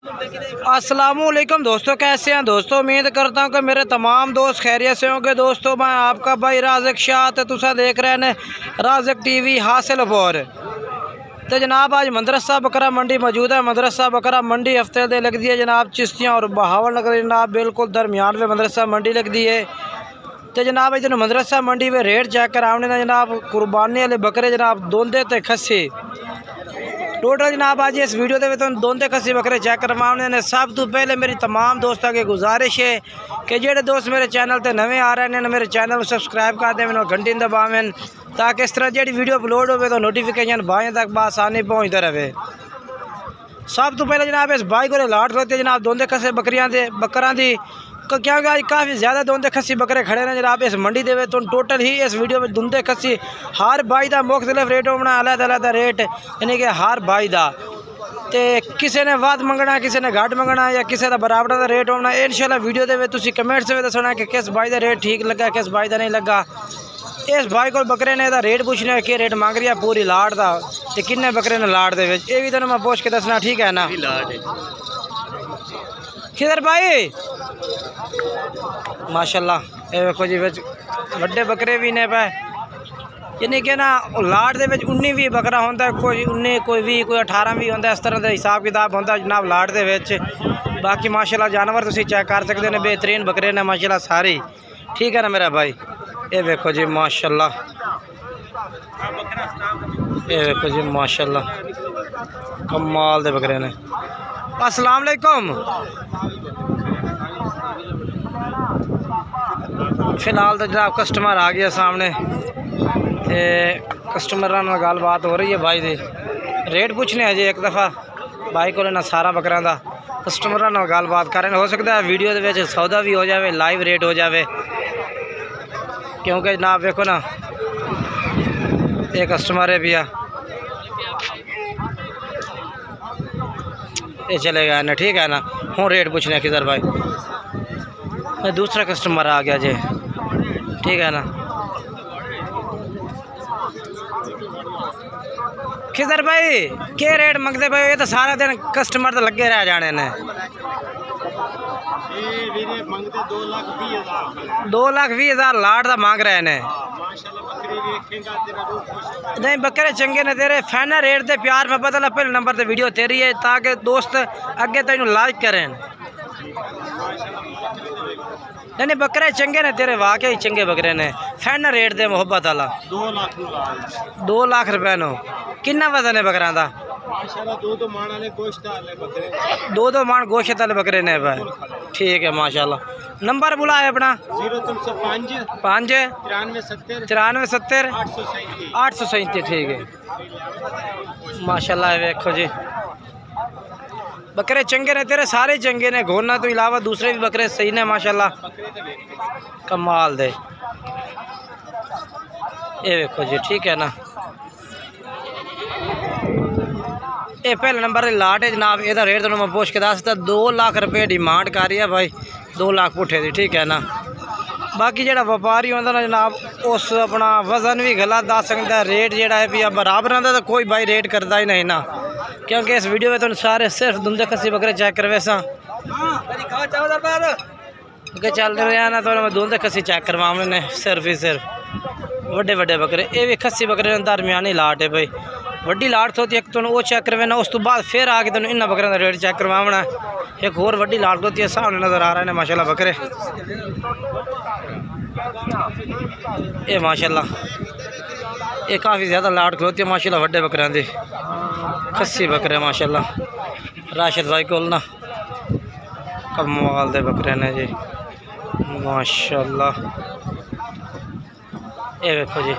अस्सलामुअलैकुम दोस्तों, कैसे हैं दोस्तों। उम्मीद करता हूं कि मेरे तमाम दोस्त खैरियत से होंगे। दोस्तों मैं आपका भाई राज़िक शाह तो तुसा देख रहे हैं राज़िक टीवी हासिलपुर। तो जनाब आज मदरसा बकरा मंडी मौजूद है। मदरसा बकरा मंडी हफ्ते दे लगती है जनाब चिश्तियाँ और बहावल नगर जनाब बिल्कुल दरमियान में मदरसा मंडी लगती है। तो जनाब इधर मदरसा मंडी में रेट चेक कराने जनाब कुर्बानी वाले बकरे जनाब दोंदे ते खस्सी टोटल जनाब आज इस वीडियो के तो दोंदे खस्सी बकरे चेक करवाने ने। सब तो पहले मेरी तमाम दोस्तों की गुजारिश है कि जेडे दोस्त मेरे चैनल पर नवे आ रहे हैं मेरे चैनल को सब्सक्राइब कर दें, घंटी दबावें ताकि इस तरह जी वीडियो अपलोड हो तो नोटिफिकेशन भाई तक बसानी पहुँचता रहे। सब तो पहले जनाब इस भाई को लाट होती है जनाब दोंदे खस्से बकरियां दे बकरा दी क्योंकि आज काफ़ी ज़्यादा दोंदे खस्सी बकरे खड़े हैं जनाब इस मंडी दे तो टोटल ही इस वीडियो में दोंदे खस्सी हर भाई का मुख्तलिफ रेट होना अलग रेट यानी कि हर भाई का तो किसी ने वध मंगना किसी ने घट मंगना या किसी का बराबर का रेट होना। इंशाल्लाह वीडियो के कमेंट्स में दसना कि किस भाई का रेट ठीक लगा किस भाई का नहीं लगा। इस भाई को बकरे ने रेट पूछने कि रेट मांग रही है पूरी लाट का तो किन्ने बकरे ने लाट दे ये भी तुम मैं पूछ के दसना, ठीक है ना। किधर भाई माशाल्लाह ये देखो जी बड़े बकरे भी ने पे यानी कि ना लाट दे 19-20 बकरा होंदा है, कोई 19 कोई 20 कोई 18 भी होंदा, इस तरह का हिसाब किताब होंदा जनाब लाट दे विच। बाकी माशाल्लाह जानवर तुसीं चेक कर सकते हैं, बेहतरीन बकरे ने माशाल्लाह सारे, ठीक है ना मेरा भाई। ये देखो जी माशाल्लाह, ये देखो जी माशाल्लाह कमाल दे बकरे ने। अस्सलाम वालेकुम। फिलहाल तो जनाब कस्टमर आ गया सामने ते कस्टमर नाल गलबात हो रही है भाई दी रेट पूछने अजे एक दफ़ा भाई को ना सारा बकरा का कस्टमर नाल गलबात करें। हो सकता है वीडियो के सौदा भी हो जाए लाइव रेट हो जाए क्योंकि जनाब देखो ना ये कस्टमर है भैया ये चलेगा ना, ठीक है ना। हूँ रेट पूछने किधर भाई दूसरा कस्टमर आ गया जी, ठीक है ना। किधर भाई क्या रेट मंगते भाई, ये तो सारा दिन कस्टमर तो लगे रह जाने ने। 2,20,000 लाट का मांग रहे ने। नहीं बकरे चंगे ने तेरे फैना रेट दे प्यार में पता पहले नंबर ते वीडियो तेरी है ताकि दोस्त अगे तेन लाइक करें। नहीं बकरे चंगे ने तेरे वाकई चंगे बकरे ने फैना रेट दे मोहब्बत वाला 2 लाख रुपए नो। किन्ना वजन है बकरा का? 2 मान गोश्त वाले बकरे ने भाई, ठीक है माशाल्लाह। नंबर बुलाए अपना 0305 93 70 837, ठीक है माशाल्लाह। देखो जी बकरे चंगे ने तेरे सारे चंगे ने, घोरना तो इलावा दूसरे भी बकरे सही ने माशाल्लाह कमाल दे। ये देखो जी, ठीक है ना। ये पहले नंबर लाट है जनाब, यदा रेट तो मैं पूछ के दसता 2 लाख रुपये डिमांड कर रही है भाई, 2 लाख पुठे दी, ठीक है ना। बाकी जो व्यापारी होंगे ना जनाब उस अपना वजन भी गलत दस सकता है, रेट जोड़ा है भी बराबर आता तो कोई भाई रेट करता ही नहीं ना, क्योंकि इस वीडियो में तो सारे सिर्फ दुंदे खस्सी बकरे चेक करवे सा चल रहे हैं ना, तो मैं दुंदे खस्सी चेक करवाने ने सिर्फ ही सिर्फ बड़े बड़े बकरे। ये भी खस्सी बकरे दरमियानी लाट है भाई, वड्डी लाट होती है एक तो वो चेक करवाना, उस तो बाद फिर आके तेन इन बकरों का रेट चेक करवाना। एक होर वड्डी लाट होती है सामने नज़र आ रहे हैं माशाल्लाह बकरे। ये माशाल्लाह ये काफ़ी ज़्यादा लाट खलोती है माशाल्लाह वड्डे बकरियां दी खस्सी बकरे माशाल्लाह। राशिद भाई को ना कमाल दे बकरे ने जी माशाल्लाह। ये देखो जी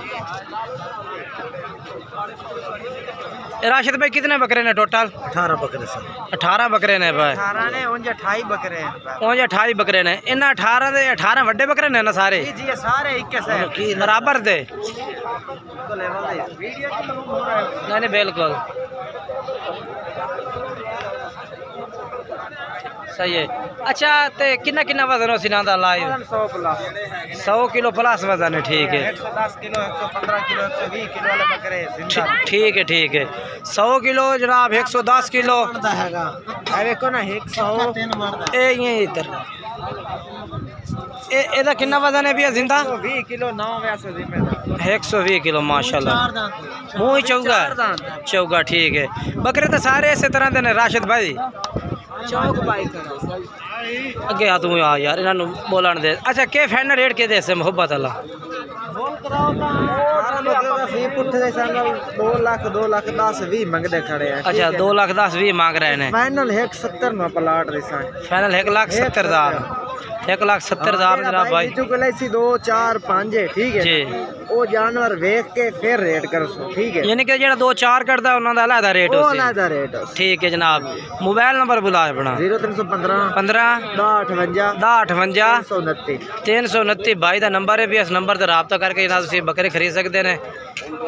राशिद भाई कितने बकरे ने टोटल? 18 बकरे से 18 बकरे ने भाई, 18 ने 28 बकरे हैं। 28 बकरे ने। इन 18 दे 18 वड्डे बकरे ने ना सारे? जी सारे एक से बराबर दे नहीं बिल्कुल सही है। अच्छा तो कितना कितना वजन हो सिना दा लाइव? 100 किलो प्लस वजन है, ठीक है। 110 किलो 115 किलो 120 किलो वाले बकरे ठीक है 100 किलो जनाब 110 किलो देखो ना 100 ये इधर ਇਹਦਾ कितना वजन है भैया जिंदा 20 किलो 9 वैसे जिम्मेदार 120 किलो माशाल्लाह मुँह चौगा चौगा ठीक है बकरे तो सारे इस तरह के ने राशिद भाई चौक भाई अगे आ तू आ यार इन्हों बोलन दे अच्छा के फाइनल रेट के दे से मोहब्बत अल्लाह बोल कराओ ता फी पुट्ठे दे सन 2 लाख 2 लाख 10 20 मंगदे खड़े हैं अच्छा 2 लाख 10 20 मांग रहे हैं फाइनल 170 में प्लाट दिसा फाइनल 1,70,000 1,70,000 जनाब भाई चुकले सी 2 4 5 ठीक है जी वो जानवर देख के फिर रेट कर सो ठीक है यानी कि जेड़ा 2 4 करदा उन्हां दा अलग रेट वो होसी अलग रेट ठीक है जनाब मोबाइल नंबर बुला अपना 0315 15 1058 329 भाई का नंबर है भी इस नंबर से रब्ता करके जनाब तुसीं बकरे खरीद सकते हैं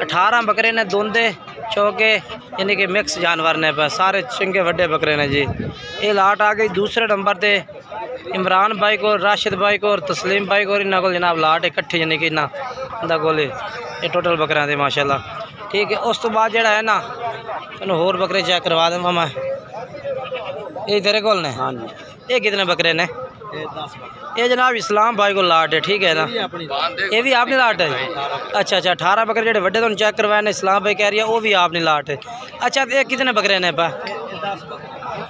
18 बकरे ने दोंदे चौके यानी कि मिक्स जानवर ने सारे चंगे वड्डे बकरे ने जी ये लाट आ गई दूसरे नंबर पे इमरान भाई को राशिद भाई को और तस्लीम भाई को इन्होंने को जनाब लाट इकट्ठे यानी कि इन्होंने को ये टोटल बकरियां दे माशाल्लाह ठीक है उस तो बाद जो है ना तेन होर बकरे चेक करवा दूँगा मैं ये तेरे को ने हाँ जी ये कितने बकरे ने ये जनाब इस्लाम भाई को लाट है ठीक है ना ये भी आपने लाट है अच्छा अच्छा 18 बकरे जो बड़े तो चेक करवाए ने इस्लाम भाई कह रही है वो भी आपने लाट है अच्छा ये कितने बकरे ने पा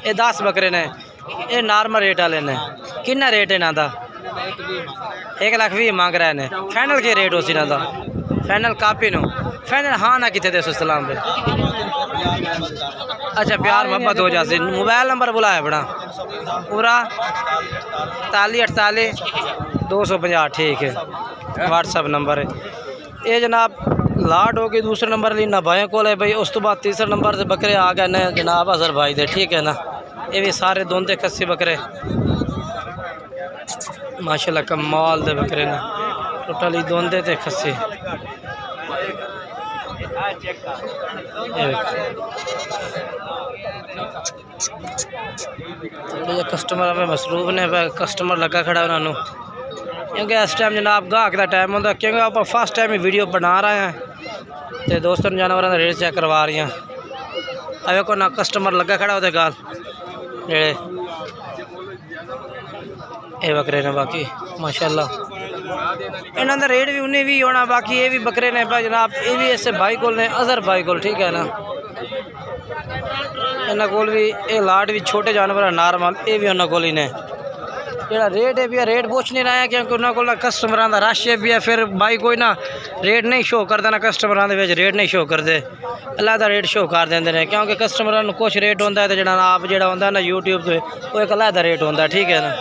ये 10 बकरे ने ये नॉर्मल रेट वाले ने कितना रेट है इन्हों का 1,20,000 मांग रहे हैं फाइनल के रेट उस इन्हों का फाइनल कापी नो फाइनल हाँ ना कितने दे सलाम भाई अच्छा प्यार मोहब्बत हो जाती मोबाइल नंबर बुलाया अपना पूरा 48 250 ठीक है व्हाट्सअप नंबर है ये जनाब लाट हो गई दूसरे नंबर लीना भाई को है भाई उस तो बाद तीसरे नंबर से बकरे आ गए ने जनाब अजहर भाई दे ठीक है ना ये भी सारे दोंदे कस्सी बकरे माशाल्लाह कमाल दे बकरे ने टोटली दोंदे ते खस्सी थोड़े कस्टमर में मसरूफ ने कस्टमर लगा खड़ा उन्होंने क्योंकि इस टाइम जनाब गाहक का टाइम होता क्योंकि आप फर्स्ट टाइम ही वीडियो बना रहे हैं तो दोस्तों जानवरों का रेट चेक करवा रही हैं अवे को ना कस्टमर लगा खड़ा होते गाल जेड़े ये बकरे ने बाकी माशाल्लाह इन्हों का रेट भी उन्हें भी होना बाकी ये भी बकरे ने जनाब ये भी इस भाई को ने अजहर भाई को ठीक है ना इन्होंने को भी ये लाट भी छोटे जानवर नॉर्मल ये भी उन्होंने को ही ने जो रेट है भी रेट पूछ नहीं रहा है क्योंकि उन्होंने को कस्टमर का रश है भी है फिर भाई कोई ना रेट नहीं शो करता ना कस्टमर के रेट नहीं शो करते अलग रेट शो कर देंगे क्योंकि कस्टमर कुछ रेट होता है तो जो आप जो होता ना यूट्यूब से वो एक अलग रेट होता ठीक है ना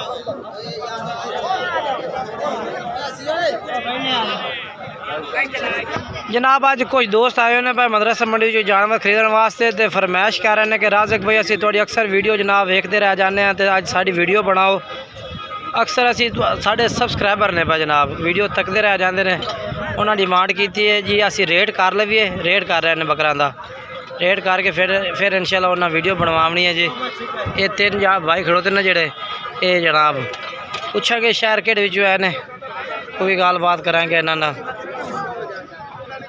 जनाब अज कुछ दोस्त आए ने भाई मदरसा मंडी जो जानवर खरीदने वास्ते तो फरमाइश कर रहे हैं कि राज़िक भाई असी थोड़ी अक्सर वीडियो जनाब देखते रह जाने तो अज साड़ी वीडियो बनाओ अक्सर असी साढ़े सबसक्राइबर ने भाई जनाब वीडियो तकते रह जाते हैं उन्होंने डिमांड की है जी असी रेट कर लवीए रेट कर रहे हैं बकरों का रेट करके फिर इंशाल्लाह उन्हें वीडियो बनवानी है जी ये 3 भाई खड़ोते ने जेड़े ये जनाब पूछा कि शहर केड़े है ने कोई गल बात करांगे इन्होंने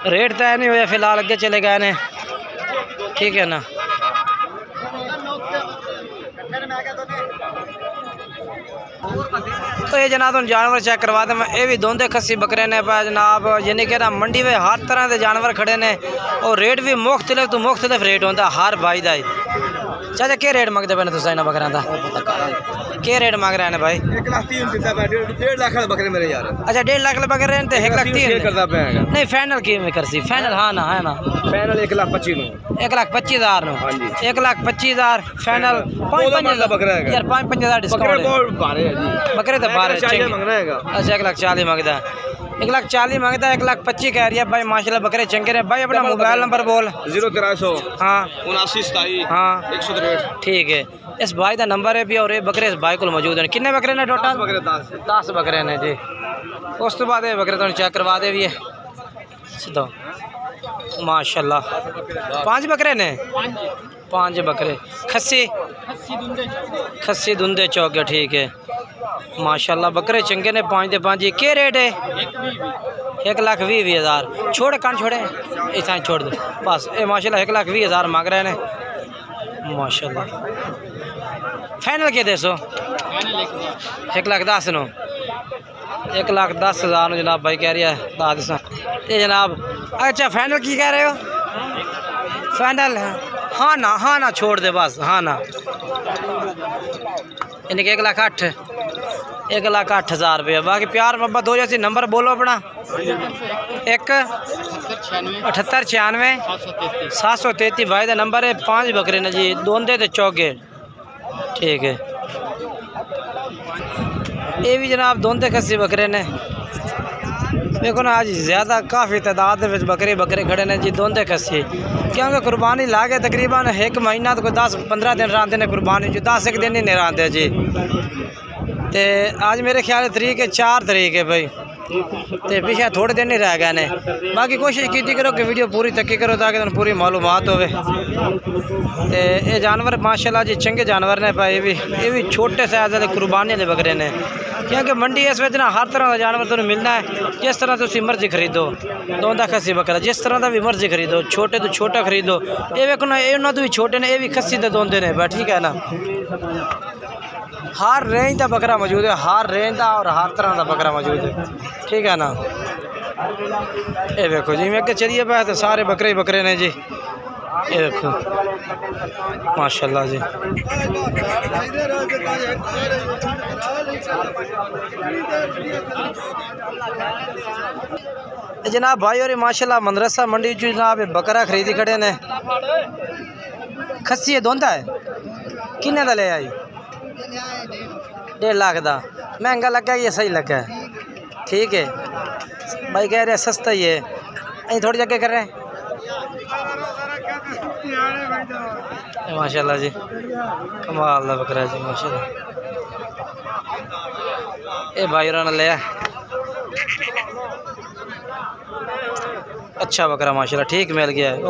रेट तय नहीं होया फिलहाल अगे चले गए ने ठीक है ना तो ये जनाब तुम जानवर चेक करवा दें ये भी दोंदे खस्सी बकरे ने जनाब यानी कि ना मंडी में हर तरह के जानवर खड़े ने और रेट भी मुख्तलिफ तो मुख्तलिफ रेट होता हर भाई का चाचा के रेट मंगते पे तुम इन्होंने बकरियां का के रेट मांग रहे हैं भाई 1,03,000 लाख बकरे मेरे यार अच्छा 1.5 लाख बकरे हैं तो 1,03,000 करता पे नहीं फाइनल की में करसी फाइनल हाँ ना है ना फाइनल 1,25,000 1,25,000 हाँ जी 1,25,000 फाइनल 5,500 बकरा है यार 5,500 डिस्काउंट बहुत भारे है जी बकरे तो बाहर मंगना है अच्छा 1,40,000 मांगता है 1,40,000 मांगता है 1,25,000 कह रही है भाई माशाल्लाह बकरे चंगे ने भाई अपना मोबाइल नंबर बोल 0300 हाँ 7927 हाँ 163 ठीक है इस भाई का नंबर है भी और ये बकरे इस भाई को मौजूद हैं कितने बकरे ने टोटल 10 बकरे ने जी उस तो बाद ये बकरे तो चेक करवा दे भी है सीधा माशाल्लाह 5 बकरे ने 5 बकरे खस्सी धुंधे चौके ठीक है माशाल्लाह बकरे चंगे ने 5 के 5 के रेट है 1,20,000 छोड़ कान छोड़े इतना छोड़ दो बस ये माशाल्लाह 1,20,000 मांग रहे हैं माशाल्लाह फाइनल के दे सो 1,10,000 नो 1,10,000 नो जनाब भाई कह रही है दादा ये जनाब। अच्छा फाइनल की कह रहे हो? फाइनल हाँ ना छोड़ दे बस हाँ ना। इनके 1,08,000 रुपया। बाकी प्यार मोहब्बत हो जाती। नंबर बोलो अपना। 1-78-96 भाई का नंबर है। 5 बकरे ने जी, दोंदे ते चौगे। ठीक है ये भी जनाब दोंदे खस्सी बकरे ने। देखो ना आज ज़्यादा काफ़ी तादाद में बकरे खड़े ने जी, दोंदे खस्सी क्योंकि कुर्बानी ला के तकरीबन 1 महीना तो कोई 10-15 दिन रहाते ने कुर्बानी जो 10 एक दिन ही नहीं रहाते जी। तो आज मेरे ख्याल 4 तरीक है भाई, तो पिछले थोड़े दिन ही रह गए ने। बाकी कोशिश की करो कि वीडियो पूरी तकी करो ताकि तुम पूरी मालूमात होवे। तो ये जानवर माशाल्लाह जी चंगे जानवर ने भाई। ये भी छोटे साइज वाले कुर्बानी वाले बकरे ने क्योंकि मंडी इस वजह ना हर तरह का जानवर तुम्हें मिलना है। जिस तरह तुम मर्जी खरीदो दोंदा खस्सी बकरा जिस तरह का भी मर्जी खरीदो, छोटे तो छोटा खरीदो। ये वेखो ना ये तो भी छोटे ने, ये भी खस्सी तो दोंदे ने भाई। ठीक है ना, हर रेंज का बकरा मौजूद है, हर रेंज का और हर तरह का बकरा मौजूद है। ठीक है ना, ये देखो जी मैं चलिए पाए तो सारे बकरे ही बकरे ने जी। ये देखो माशाल्लाह जी। जनाब भाई और माशाल्लाह मदरसा मंडी जो जनाब बकरा खरीदी खड़े ने। खस्सी दोंदा है किन्ने दा ले आई? 1.5 लाख का। महंगा लगा ये सही लगा है? ठीक है भाई कह रहे सस्ता ही है। अं थोड़ी जगह कर रहे हैं माशाल्लाह जी। कमाल दा बकरा जी माशाल्लाह। ये भाई और लिया अच्छा बकरा माशाल्लाह, ठीक मिल गया है।